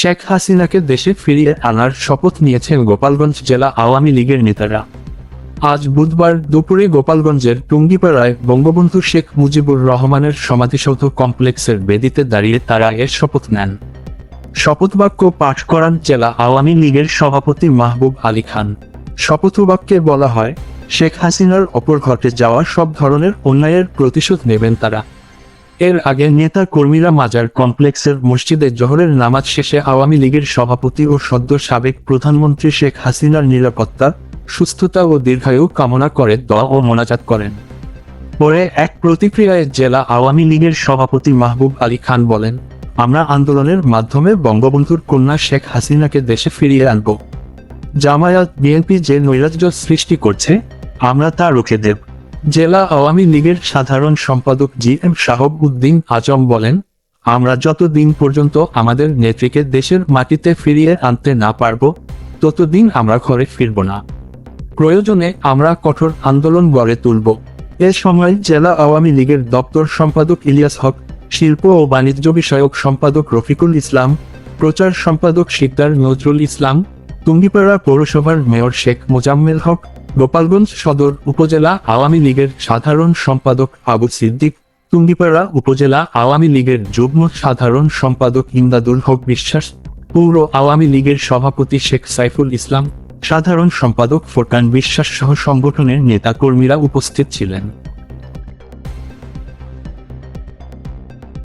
শেখ হাসিনাকে দেশে ফিরিয়ে আনার শপথ নিয়েছেন গোপালগঞ্জ জেলা আওয়ামী লীগের নেতারা। আজ বুধবার দুপুরে গোপালগঞ্জের টুঙ্গিপাড়ায় বঙ্গবন্ধু শেখ মুজিবুর রহমানের সমাধিসৌধ কমপ্লেক্সের বেদিতে দাঁড়িয়ে তারা এর শপথ নেন। শপথবাক্য পাঠ করান জেলা আওয়ামী লীগের সভাপতি মাহবুব আলী খান। শপথবাক্যে বলা হয়, শেখ হাসিনার ওপর ঘটে যাওয়া সব ধরনের অন্যায়ের প্রতিশোধ নেবেন তারা। এর আগে নেতা কর্মীরা মাজার কমপ্লেক্সের মসজিদে জোহরের নামাজ শেষে আওয়ামী লীগের সভাপতি ও সদ্য সাবেক প্রধানমন্ত্রী শেখ হাসিনার নিরাপত্তা, সুস্থতা ও দীর্ঘায়ু কামনা করে দোয়া ও মোনাজাত করেন। পরে এক প্রতিক্রিয়ায় জেলা আওয়ামী লীগের সভাপতি মাহবুব আলী খান বলেন, আমরা আন্দোলনের মাধ্যমে বঙ্গবন্ধুর কন্যা শেখ হাসিনাকে দেশে ফিরিয়ে আনব। জামায়াত বিএনপি যে নৈরাজ্য সৃষ্টি করছে, আমরা তা রুখে দেব। জেলা আওয়ামী লীগের সাধারণ সম্পাদক জি.এম. শাহাব উদ্দিন আজম বলেন, আমরা যতদিন পর্যন্ত আমাদের নেত্রীকে দেশের মাটিতে ফিরিয়ে আনতে না পারব, ততদিন আমরা ঘরে ফিরব না। প্রয়োজনে আমরা কঠোর আন্দোলন গড়ে তুলব। এ সময় জেলা আওয়ামী লীগের দপ্তর সম্পাদক ইলিয়াস হক, শিল্প ও বাণিজ্য বিষয়ক সম্পাদক রফিকুল ইসলাম, প্রচার সম্পাদক শিকদার নজরুল ইসলাম, টুঙ্গিপাড়া পৌরসভার মেয়র শেখ মোজাম্মেল হক, গোপালগঞ্জ সদর উপজেলা আওয়ামী লীগের সাধারণ সম্পাদক আবু সিদ্দিক, টুঙ্গিপাড়া উপজেলা আওয়ামী লীগের যুগ্ম সাধারণ সম্পাদক ইমদাদুল হক বিশ্বাস, পৌর আওয়ামী লীগের সভাপতি শেখ সাইফুল ইসলাম, সাধারণ সম্পাদক ফোরকান বিশ্বাস সহ সংগঠনের নেতা কর্মীরা উপস্থিত ছিলেন।